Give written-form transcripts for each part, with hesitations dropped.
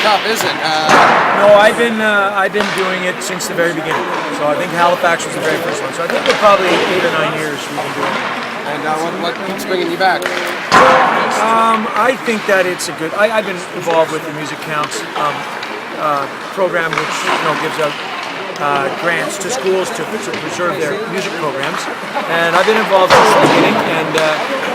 Cup, is it? No, I've been doing it since the very beginning. So I think Halifax was the very first one. So I think we're probably 8 or 9 years we've been doing it. And what keeps bringing you back? I think that it's a good. I've been involved with the Music Counts program, which gives out grants to schools to preserve their music programs, and I've been involved since the beginning. And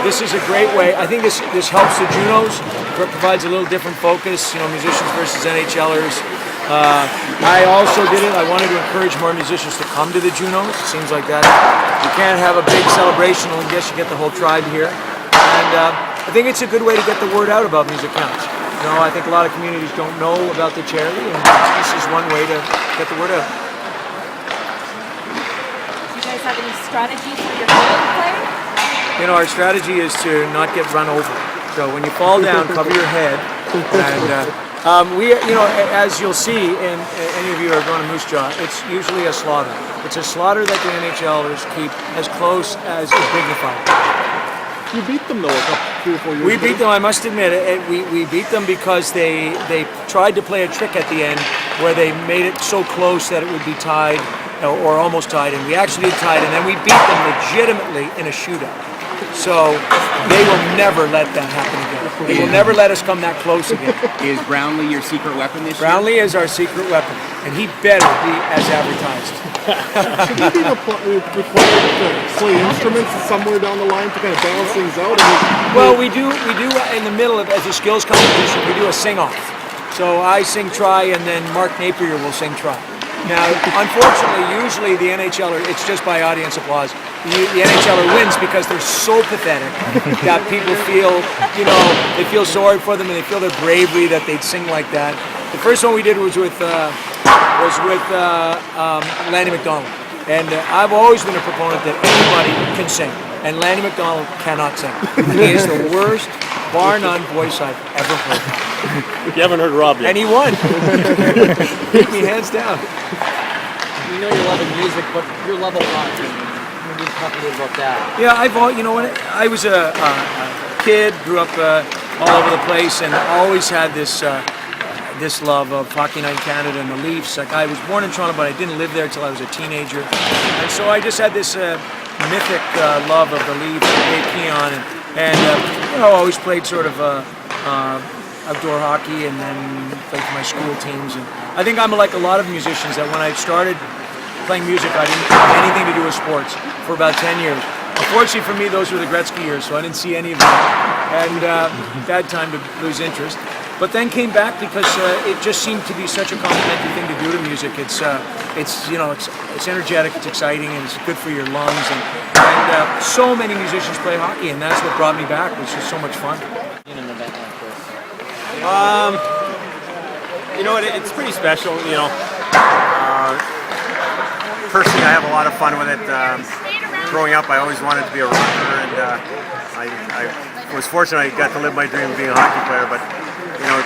this is a great way. I think this helps the Junos. It provides a little different focus. Musicians versus NHLers. I also did it. I wanted to encourage more musicians to come to the Junos. It seems like that you can't have a big celebration unless you get the whole tribe here. And I think it's a good way to get the word out about Music Counts. I think a lot of communities don't know about the charity, and this is one way to get the word out. Do you guys have any strategies for your field play? Our strategy is to not get run over. So when you fall down, cover your head. And we, as you'll see, and any of you are going to Moose Jaw, it's usually a slaughter. It's a slaughter that the NHLers keep as close as is dignified. You beat them though a couple, 3 or 4 years ago. We beat them, I must admit, we beat them because they tried to play a trick at the end where they made it so close that it would be tied, or almost tied, and we actually tied, and then we beat them legitimately in a shootout. So they will never let that happen again. They will never let us come that close again. Is Brownlee your secret weapon this year? Brownlee is our secret weapon, and he better be as advertised. Should he be required to play instruments somewhere down the line to kind of balance things out? Well, we do in the middle of, as a skills competition, we do a sing-off. So I sing try, and then Mark Napier will sing try. Now, unfortunately, usually the NHLer, it's just by audience applause. The NHLer wins because they're so pathetic that people feel, they feel sorry for them and they feel their bravery that they'd sing like that. The first one we did was with Lanny McDonald, and I've always been a proponent that anybody can sing, and Lanny McDonald cannot sing. He is the worst, bar none, voice I've ever heard. You haven't heard Rob yet. And he won. Beat me hands down. We know you're loving music, but your love of hockey. Maybe talk a little about that. Yeah, I was a kid, grew up all over the place, and always had this love of Hockey Night in Canada and the Leafs. Like, I was born in Toronto, but I didn't live there till I was a teenager, and so I just had this mythic love of the Leafs and Dave Keon, and always played sort of outdoor hockey, and then played for my school teams. And I think I'm like a lot of musicians that when I started playing music, I didn't have anything to do with sports for about 10 years. Unfortunately for me, those were the Gretzky years, so I didn't see any of them, and bad time to lose interest. But then came back because it just seemed to be such a complimentary thing to do to music. It's energetic, it's exciting, and it's good for your lungs. And so many musicians play hockey, and that's what brought me back. It was just so much fun. In an event like this. It's pretty special. Personally, I have a lot of fun with it. Growing up, I always wanted to be a rocker, and I was fortunate I got to live my dream of being a hockey player. But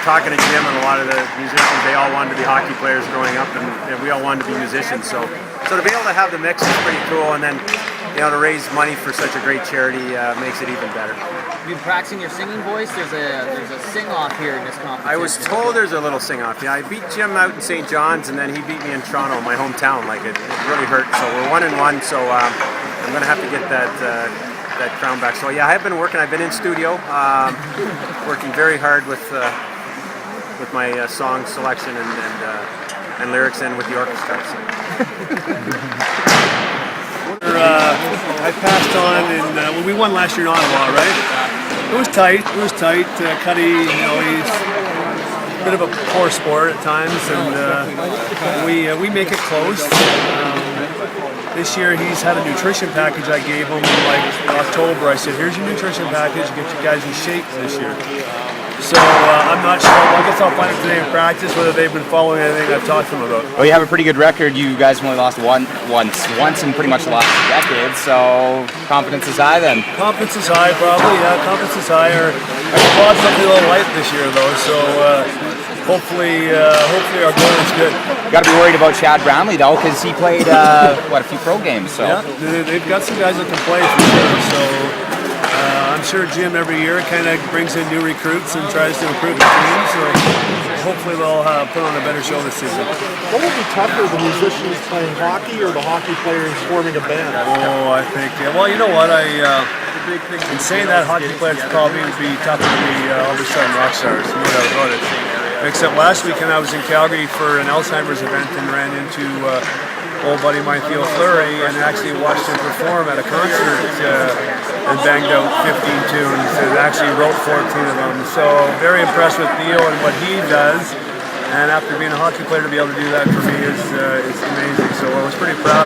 talking to Jim and a lot of the musicians, they all wanted to be hockey players growing up, and we all wanted to be musicians. So to be able to have the mix is pretty cool, and then to raise money for such a great charity makes it even better. You've been practicing your singing voice. There's a sing-off here in this competition. I was told there's a little sing-off. Yeah, I beat Jim out in St. John's, and then he beat me in Toronto, my hometown. Like it really hurt. So we're 1-1. So I'm gonna have to get that crown back. So yeah, I've been working. I've been in studio, working very hard with my song selection and lyrics, and with the orchestra. So. I passed on when we won last year in Ottawa, right? It was tight. Cuddy, he's a bit of a poor sport at times, and we make it close. This year he's had a nutrition package I gave him in October. I said, here's your nutrition package, get you guys in shape this year. So I'm not sure. I guess I'll find out today in practice whether they've been following anything I've talked to them about. Well, you have a pretty good record. You guys have only lost once in pretty much the last decade, so confidence is high then. Confidence is high, probably, yeah. Confidence is high. I bought something a little light this year, though, so hopefully our goal is good. You got to be worried about Chad Brownlee, though, because he played, a few pro games, so. Yeah, they've got some guys that can play for sure, so I'm sure Jim every year kind of brings in new recruits and tries to improve the team, so hopefully they'll put on a better show this season. What would be tougher, the musicians playing hockey or the hockey players forming a band? Oh, I think, well, you know what, in saying that, hockey players probably would be tougher to be all of a sudden rock stars, no doubt about it. Except last weekend I was in Calgary for an Alzheimer's event and ran into old buddy of mine, Theo Fleury, and actually watched him perform at a concert and banged out 15 tunes and actually wrote 14 of them. So very impressed with Theo and what he does. And after being a hockey player, to be able to do that for me is amazing. So I was pretty proud.